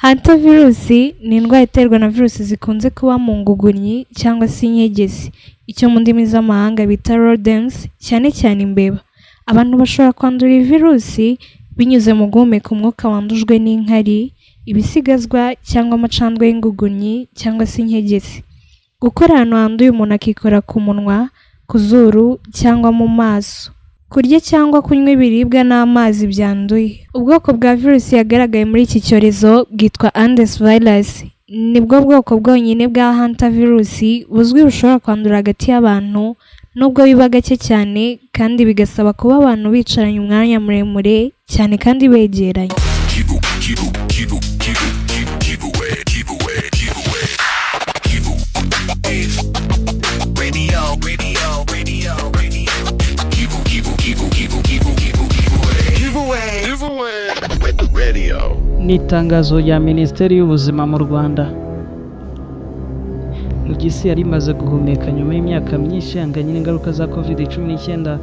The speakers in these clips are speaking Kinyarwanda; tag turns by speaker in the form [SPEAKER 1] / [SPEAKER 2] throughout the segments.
[SPEAKER 1] Hantavirusi ni indwara iterwa na virusi zikunze kuba mu ngugunyi cyangwa se inyegezi, icyo mu ndimi z'amahanga bita rodents, cyane cyane imbeba. Abantu bashobora kwandura iyi virusi binyuze mu guhumeka umwuka wandujwe n'inkari, ibisigazwa cyangwa amacandwe y'ingugunyi cyangwa se inyegezi. Gukora ahantu handuye umuntu akikora ku munwa, ku zuru cyangwa mu maso. Kurya cyangwa kunywa ibiribwa n'amazi byanduye. Ubwoko bwa virusi yagaragaye muri iki cyorezo bwitwa Andes virus. Nibwo bwoko bwonyine bwa hantavirusi buzwi bushobora kwandura hagati y'abantu, nubwo biba gake cyane kandi bigasaba kuba abantu bicaranye umwanya muremure cyane kandi begeranye.
[SPEAKER 2] Ni itangazo rya Minisiteri y'Ubuzima mu Rwanda. Mu gisi yari imaze guhumeka nyuma y'imyaka myinshi ihanganye n'ingaruka za COVID-19,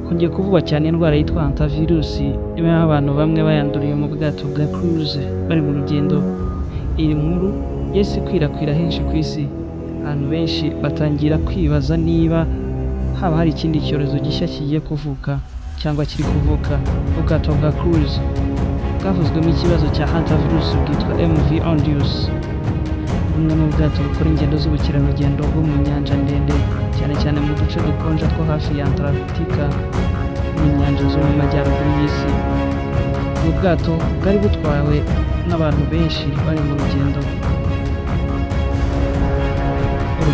[SPEAKER 2] hongeye kuvugwa cyane indwara yitwa hantavirusi, nyuma y'aho abantu bamwe bayanduriye mu bwato bwa cruise bari mu rugendo. Iyi nkuru yahise ikwirakwira henshi ku isi, abantu benshi batangira kwibaza niba haba hari ikindi cyorezo gishya kigiye kuvuka cyangwa kiri kuvuka mu bwato bwa cruise bwavuzwemo ikibazo cya hantavirusi bwitwa MV Ondius. Bumwe mu bwato bukora ingendo z'ubukerarugendo bwo mu nyanja ndende, cyane cyane mu duce dukonja two hafi ya Antarctica n'inyanja zo mu majyaruguru y'isi. Ubu bwato bwari butwawe n'abantu benshi bari mu rugendo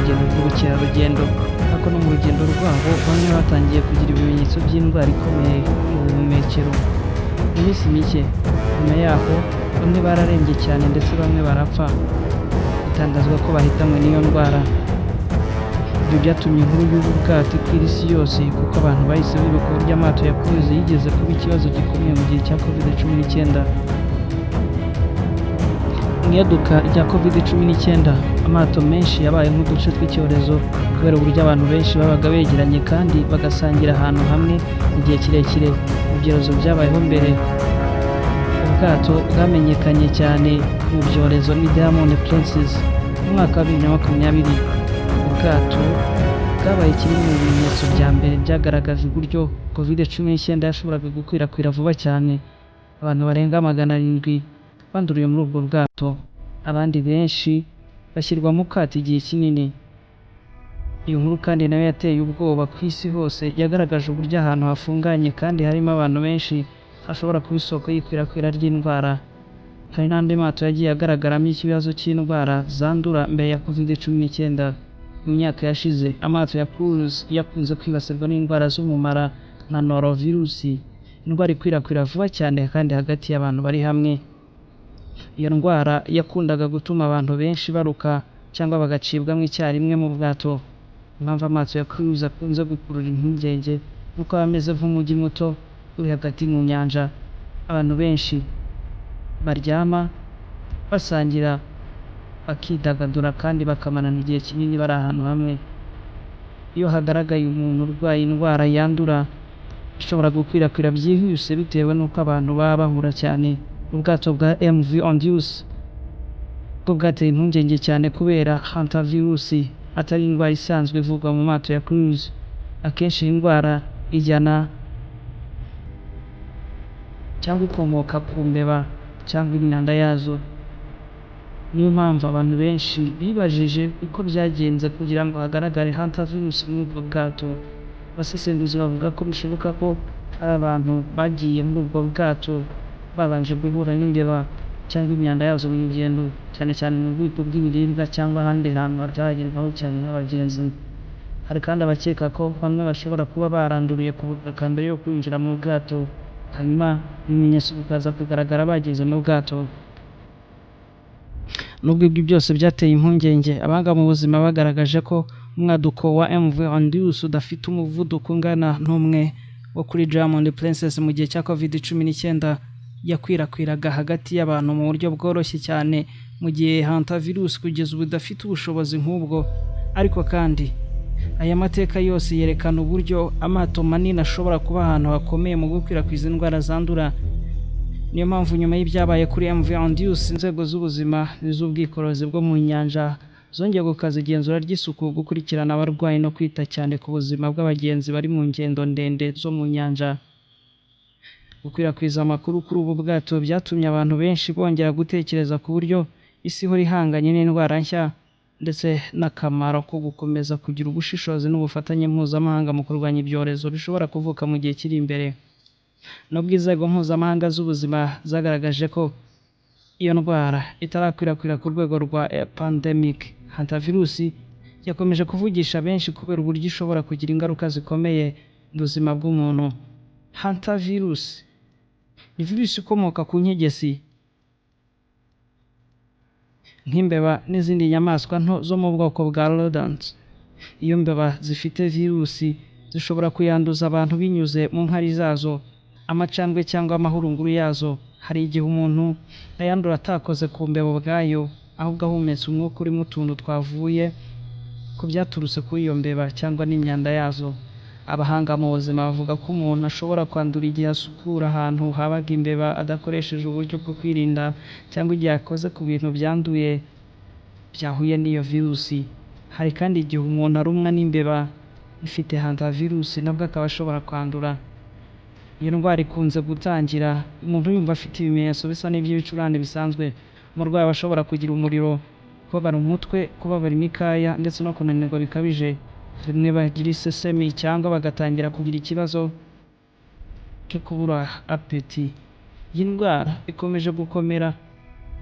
[SPEAKER 2] rw'ubukerarugendo, ariko no mu rugendo rwabo bamwe batangiye kugira ibimenyetso by'indwara ikomeye mu buhumekero. Mu minsi mike nyuma yaho bamwe bararembye cyane ndetse bamwe barapfa, bitangazwa ko bahitanwe n'iyo ndwara. Ibyo byatumye inkuru y'ubu bwato ikwira isi yose, kuko abantu bahise bibuka uburyo amato ya cruise yigeze kuba ikibazo gikomeye mu gihe cya COVID-19. Mu iyaduka rya COVID-19 amato menshi yabaye nk'uduce tw'icyorezo kubera uburyo abantu benshi babaga begeranye kandi bagasangira ahantu hamwe mu gihe kirekire. Ibyorezo byabayeho mbere. Ubwato bwamenyekanye cyane mu byorezo ni Diamond Princess mu mwaka wa 2020. Ubwato bwabaye kimwe mu bimenyetso bya mbere byagaragaje uburyo COVID-19 yashoboraga gukwirakwira vuba cyane. Abantu barenga 700 banduriye muri ubwo bwato, abandi benshi bashyirwa mu kato igihe kinini. Iyo nkuru kandi nayo yateye ubwoba ku isi hose, yagaragaje uburyo ahantu hafunganye kandi harimo abantu benshi hashobora kuba isoko y'ikwirakwira ry'indwara. Hari n'andi mato yagiye agaragaramo ikibazo cy'indwara zandura mbere ya COVID-19. Mu myaka yashize amato ya cruise yakunze kwibasirwa n'indwara z'umumara nka norovirusi, indwara ikwirakwira vuba cyane kandi hagati y'abantu bari hamwe. Iyo ndwara yakundaga gutuma abantu benshi baruka cyangwa bagacibwamo icyarimwe mu bwato. Impamvu amato ya cruise akunze gukurura impungenge nuko aba ameze nk'umujyi muto uri hagati mu nyanja. Abantu benshi baryama, basangira, bakidagadura kandi bakamarana igihe kinini bari ahantu hamwe. Iyo hagaragaye umuntu urwaye indwara yandura, ishobora gukwirakwira byihuse bitewe n'uko abantu baba bahura cyane. Ubwato bwa MV Ondius bwo bwateye impungenge cyane kubera hantavirusi atari indwara isanzwe ivugwa mu mato ya cruise. Akenshi iyi ndwara ijyana cyangwa ikomoka ku mbeba cyangwa imyanda yazo. Niyo mpamvu abantu benshi bibajije uko byagenze kugira ngo hagaragare hantavirusi muri ubwo bwato. Abasesenguzi bavuga ko bishoboka ko hari abantu bagiye muri ubwo bwato babanje guhura n'imbeba cyangwa imyanda yazo mu rugendo, cyane cyane mu bubiko bw'ibiribwa cyangwa ahandi hantu hatagerwaho cyane n'abagenzi. Hari kandi abakeka ko bamwe bashobora kuba baranduriye ku butaka mbere yo kwinjira mu bwato, hanyuma ibimenyetso bikaza kugaragara bageze mu bwato. Nubwo ibyo byose byateye impungenge, abahanga mu buzima bagaragaje ko umwaduko wa MV Ondius udafite umuvuduko ungana n'umwe wo kuri Diamond Princess mu gihe cya COVID-19 yakwirakwiraga hagati y'abantu mu buryo bworoshye cyane, mu gihe hantavirusi kugeza ubu idafite ubushobozi nk'ubwo. Ariko kandi aya mateka yose yerekana uburyo amato manini ashobora kuba ahantu hakomeye mu gukwirakwiza indwara zandura. niyo mpamvu nyuma y'ibyabaye kuri MV Andius inzego z'ubuzima n'iz'ubwikorezi bwo mu nyanja zongeye gukaza igenzura ry'isuku, gukurikirana abarwayi no kwita cyane ku buzima bw'abagenzi bari mu ngendo ndende zo mu nyanja. Gukwirakwiza amakuru kuri ubu bwato byatumye abantu benshi bongera gutekereza ku buryo isi ihora ihanganye n'indwara nshya ndetse n'akamaro ko gukomeza kugira ubushishozi n'ubufatanye mpuzamahanga mu kurwanya ibyorezo bishobora kuvuka mu gihe kiri imbere. Nubwo inzego mpuzamahanga z'ubuzima zagaragaje ko iyo ndwara itarakwirakwira ku rwego rwa pandemic, hantavirusi yakomeje kuvugisha benshi kubera uburyo ishobora kugira ingaruka zikomeye mu buzima bw'umuntu. Hantavirusi ni virusi ikomoka ku nkegesi nk'imbeba n'izindi nyamaswa nto zo mu bwoko bwa rodents. Iyo mbeba zifite virusi zishobora kuyanduza abantu binyuze mu nkari zazo, amacandwe cyangwa amahurunguru yazo. Hari igihe umuntu ayandura atakoze ku mbeba ubwayo, ahubwo ahumetse umwuka urimo utuntu twavuye ku byaturutse kuri iyo mbeba cyangwa n'imyanda yazo. Abahanga mu buzima bavuga ko umuntu ashobora kwandura igihe asukura ahantu habaga imbeba adakoresheje uburyo bwo kwirinda, cyangwa igihe akoze ku bintu byanduye byahuye n'iyo virusi. Hari kandi igihe umuntu arumwa n'imbeba ifite hantavirusi nabwo akaba ashobora kwandura. Iyo ndwara ikunze gutangira umuntu yumva afite ibimenyetso bisa n'iby'ibicurane bisanzwe. Umurwayi aba ashobora kugira umuriro, kubabara umutwe, kubabara imikaya ndetse no kunanirwa bikabije. Rimwe bagira isesemi cyangwa bagatangira kugira ikibazo cyo kubura apeti. Iyi ndwara ikomeje gukomera,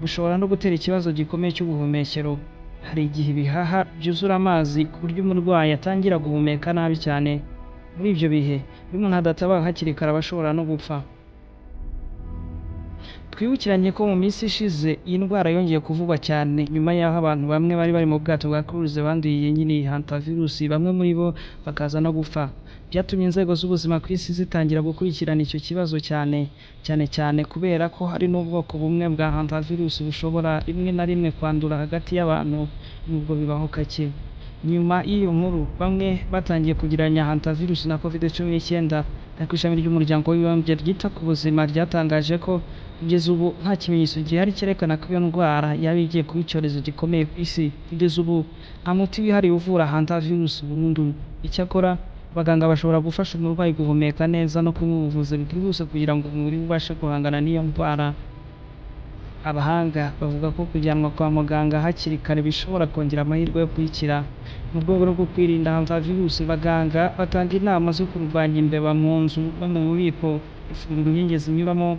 [SPEAKER 2] bishobora no gutera ikibazo gikomeye cy'ubuhumekero. Hari igihe ibihaha byuzura amazi ku buryo umurwayi atangira guhumeka nabi cyane. Muri ibyo bihe iyo umuntu adatabawe hakiri kare aba ashobora no gupfa. Twibukiranye ko mu minsi ishize iyi ndwara yongeye kuvugwa cyane nyuma y'aho abantu bamwe bari mu bwato bwa cruise banduye nyine iyi hantavirusi, bamwe muri bo bakaza no gupfa. Byatumye inzego z'ubuzima ku isi zitangira gukurikirana icyo kibazo cyane kubera ko hari n'ubwoko bumwe bwa hantavirusi bushobora rimwe na rimwe kwandura hagati y'abantu, nubwo bibaho kake. Nyuma y'iyo nkuru bamwe batangiye kugiranya hantavirusi na COVID-19, ariko ishami ry'umuryango w'abibumbye ryita ku buzima ryatangaje ko kugeza ubu nta kimenyetso gihari cyerekana ko iyo ndwara yaba igiye kuba icyorezo gikomeye ku isi. Kugeza ubu nta muti wihariye uvura hantavirusi burundu. Icyakora abaganga bashobora gufasha umurwayi guhumeka neza no kumuha ubuvuzi bwihuse kugira ngo umubiri ubashe guhangana n'iyo ndwara. Abahanga bavuga ko kujyanwa kwa muganga hakiri kare bishobora kongera amahirwe yo kuyikira. Mu rwego rwo kwirinda hantavirusi, abaganga batanga inama zo kurwanya imbeba mu nzu no mu bubiko, gufunga inkingi zinyuramo,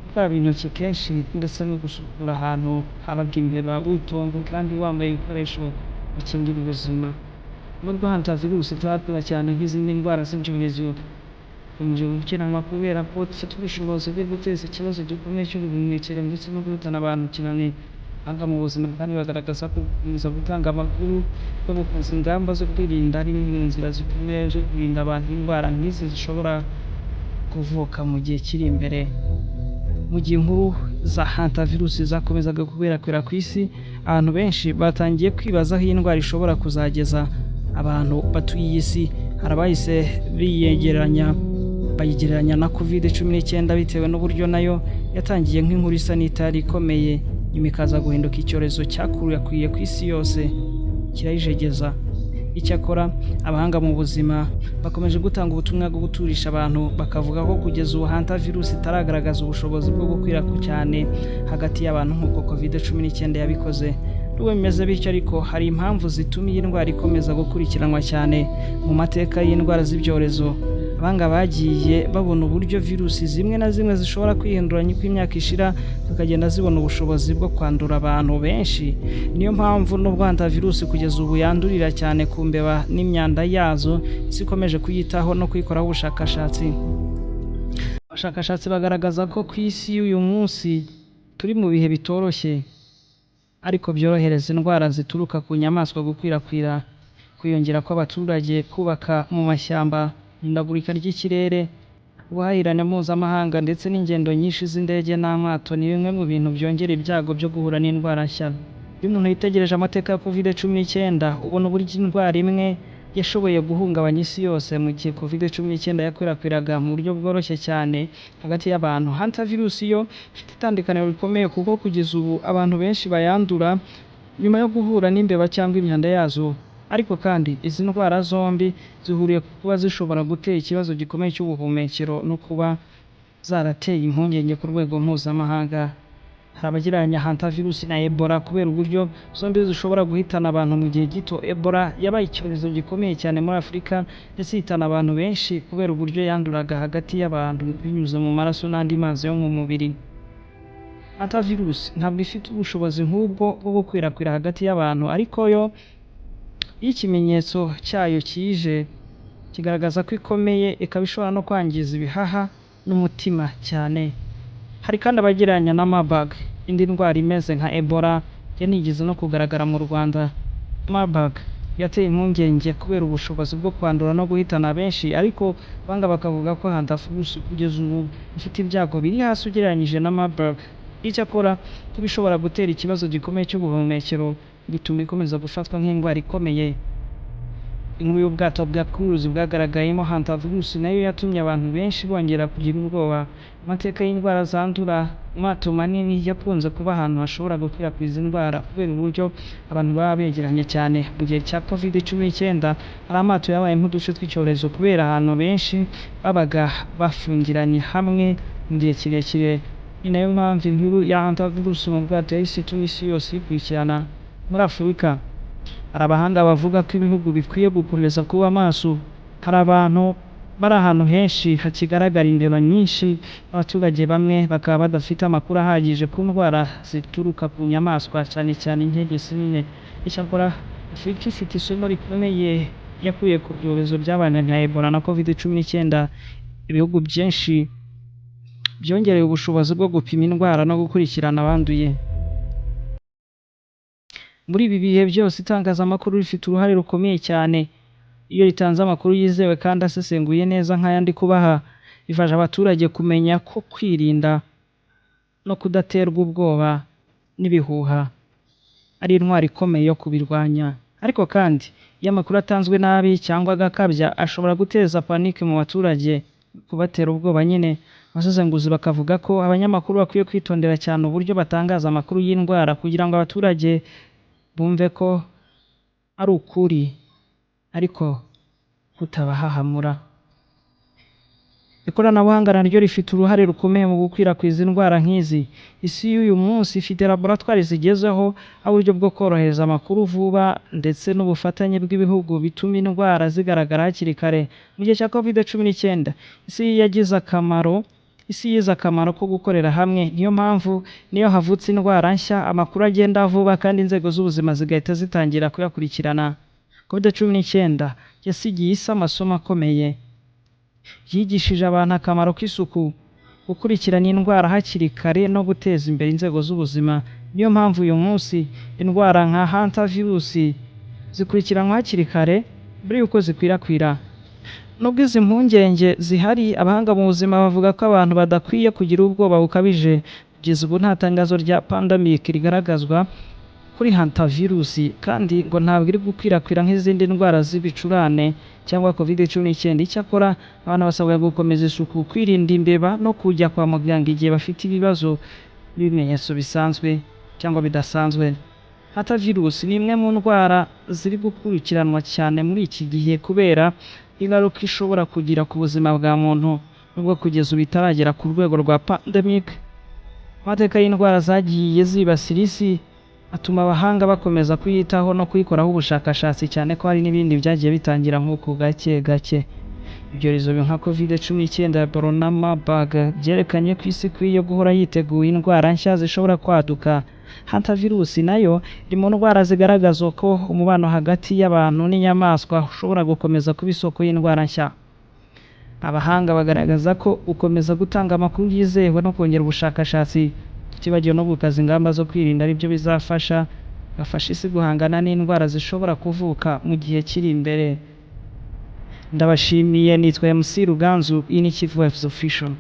[SPEAKER 2] gukaraba intoki kenshi ndetse no gusukura ahantu habaga imbeba witonze kandi wambaye ibikoresho bikingira ubuzima. Nubwo hantavirusi itaratera cyane nk'izindi ndwara z'ibyorezo, ikomeje gukiranwa kubera ko ifite ubushobozi bwo guteza ikibazo gikomeye cy'ubuhumekero ndetse no guhitana abantu cyane. Abahanga mu buzima kandi bagaragaza ko gukomeza gutanga amakuru no gukaza ingamba zo kwirinda ari imwe mu nzira zikomeye zo kurinda abantu indwara nk'izi zishobora kuvuka mu gihe kiri imbere. Mu gihe inkuru za hantavirusi zakomezaga kukwirakwira ku isi, abantu benshi batangiye kwibaza aho iyi ndwara ishobora kuzageza abantu batuye iyi si. Hari abahise bayigereranya na COVID-19 bitewe n'uburyo nayo yatangiye nk'inkuru isa n'itari ikomeye, nyuma ikaza guhinduka icyorezo cyakwirakwiye ku isi yose kirayijegeza. Icyakora abahanga mu buzima bakomeje gutanga ubutumwa bwo guturisha abantu, bakavuga ko kugeza ubu hantavirusi itaragaragaza ubushobozi bwo gukwira cyane hagati y'abantu nk'uko COVID-19 yabikoze. Nubwo bimeze bityo ariko hari impamvu zituma iyi ndwara ikomeza gukurikiranwa cyane. Mu mateka y'indwara z'ibyorezo, abahanga bagiye babona uburyo virusi zimwe na zimwe zishobora kwihinduranya uko imyaka ishira, zikagenda zibona ubushobozi bwo kwandura abantu benshi. Niyo mpamvu nubwo hantavirusi kugeza ubu yandurira cyane ku mbeba n'imyanda yazo, isi ikomeje kuyitaho no kuyikoraho ubushakashatsi. Abashakashatsi bagaragaza ko ku isi y'uyu munsi turi mu bihe bitoroshye, ariko byorohereza indwara zituruka ku nyamaswa gukwirakwira. Kwiyongera kw'abaturage, kubaka mu mashyamba, ihindagurika ry'ikirere, ubuhahirane mpuzamahanga ndetse n'ingendo nyinshi z'indege n'amato ni bimwe mu bintu byongera ibyago byo guhura n'indwara nshya. Iyo umuntu yitegereje amateka ya COVID-19, ubona uburyo indwara imwe yashoboye guhungabanya isi yose mu gihe COVID-19 yakwirakwiraga mu buryo bworoshye cyane hagati y'abantu. Hantavirus yo ifite itandukaniro rikomeye kuko kugeza ubu abantu benshi bayandura nyuma yo guhura n'imbeba cyangwa imyanda yazo. Ariko kandi izi ndwara zombi zihuriye ku kuba zishobora gutera ikibazo gikomeye cy'ubuhumekero no kuba zarateye impungenge ku rwego mpuzamahanga. Hari abagereranya hantavirus na Ebola kubera uburyo zombi zishobora guhitana abantu mu gihe gito. Ebola yabaye icyorezo gikomeye cyane muri Afurika ndetse ihitana abantu benshi kubera uburyo yanduraga hagati y'abantu binyuze mu maraso n'andi mazi yo mu mubiri. Hantavirus ntabwo ifite ubushobozi nk'ubwo bwo gukwirakwira hagati y'abantu, ariko yo iyo ikimenyetso cyayo kije kigaragaza ko ikomeye, ikaba ishobora no kwangiza ibihaha n'umutima cyane. Hari kandi abagereranya na Marburg, indi ndwara imeze nka Ebola yanigeze no kugaragara mu Rwanda. Marburg yateye impungenge kubera ubushobozi bwo kwandura no guhitana benshi, ariko banga bakavuga ko hantavirus kugeza ubu ifite ibyago biri hasi ugereranyije na Marburg. Icyakora kuba ishobora gutera ikibazo gikomeye cy'ubuhumekero bituma ikomeza gufatwa nk'indwara ikomeye. Inkuru y'ubwato bwa cruise bwagaragayemo hantavirus nayo yatumye abantu benshi bongera kugira ubwoba. Amateka y'indwara zandura mu mato manini yakunze kuba ahantu hashobora gukwirakwiza indwara kubera uburyo abantu baba begeranye cyane. Mu gihe cya COVID-19 hari amato yabaye nk'uduce tw'icyorezo kubera ahantu benshi babaga bafungiranye hamwe mu gihe kirekire. Ni nayo mpamvu inkuru ya hantavirus mu bwato yahise ituma isi yose ikurikirana. Muri Afurika hari abahanga bavuga ko ibihugu bikwiye gukomeza kuba maso. Hari abantu bari ahantu henshi hakigaragara imbeba nyinshi, abaturage bamwe bakaba badafite amakuru ahagije ku ndwara zituruka ku nyamaswa cyane cyane inkegesi nini. Icyakora Afurika ifite isomo rikomeye yakuye ku byorezo by'abana nka Ebola na COVID-19. Ibihugu byinshi byongereye ubushobozi bwo gupima indwara no gukurikirana abanduye. Muri ibi bihe byose itangazamakuru rifite uruhare rukomeye cyane. Iyo ritanze amakuru yizewe kandi asesenguye neza nk'ayandi kubaha, bifasha abaturage kumenya ko kwirinda no kudaterwa ubwoba n'ibihuha ari intwari ikomeye yo kubirwanya. Ariko kandi iyo amakuru atanzwe nabi cyangwa agakabya ashobora guteza panike mu baturage, kubatera ubwoba nyine. Abasesenguzi bakavuga ko abanyamakuru bakwiye kwitondera cyane uburyo batangaza amakuru y'indwara kugira ngo abaturage bumve ko ari ukuri ariko kutabahahamura. Ikoranabuhanga naryo rifite uruhare rukomeye mu gukwirakwiza indwara nk'izi. Isi y'uyu munsi ifite laboratwari zigezeho, uburyo bwo korohereza amakuru vuba ndetse n'ubufatanye bw'ibihugu bituma indwara zigaragara hakiri kare. Mu gihe cya COVID-19 isi yize akamaro ko gukorera hamwe. Niyo mpamvu niyo havutse indwara nshya amakuru agenda vuba kandi inzego z'ubuzima zigahita zitangira kuyakurikirana. COVID-19 yasigiye isi amasomo akomeye. Yigishije abantu akamaro k'isuku, gukurikirana indwara hakiri kare no guteza imbere inzego z'ubuzima. Niyo mpamvu uyu munsi indwara nka hantavirus zikurikiranwa hakiri kare mbere y'uko zikwirakwira. Nubwo izi mpungenge zihari, abahanga mu buzima bavuga ko abantu badakwiye kugira ubwoba bukabije. Kugeza ubu nta tangazo rya pandemic rigaragazwa kuri hantavirus, kandi ngo ntabwo iri gukwirakwira nk'izindi ndwara z'ibicurane cyangwa COVID-19. Icyakora abantu basabwa gukomeza isuku, kwirinda imbeba no kujya kwa muganga igihe bafite ibibazo n'ibimenyetso bisanzwe cyangwa bidasanzwe. Hantavirus ni imwe mu ndwara ziri gukurikiranwa cyane muri iki gihe kubera ingaruka ishobora kugira ku buzima bwa muntu, nubwo kugeza ubu itaragera ku rwego rwa pandemic. Amateka y'indwara zagiye zibasira isi atuma abahanga bakomeza kuyitaho no kuyikoraho ubushakashatsi, cyane ko hari n'ibindi byagiye bitangira nk'uko gake gake. Ibyorezo nka COVID-19, Ebola na Marburg byerekanye ko isi ikwiye guhora yiteguye indwara nshya zishobora kwaduka. Hantavirus nayo iri mu ndwara zigaragaza ko umubano hagati y'abantu n'inyamaswa ushobora gukomeza kuba isoko y'indwara nshya. Abahanga bagaragaza ko gukomeza gutanga amakuru yizewe no kongera ubushakashatsi tutibagiwe no gukaza ingamba zo kwirinda aribyo bizafasha isi guhangana n'indwara zishobora kuvuka mu gihe kiri imbere. Ndabashimiye. Nitwa MC Ruganzu, iyi ni Kivu Vibes Official.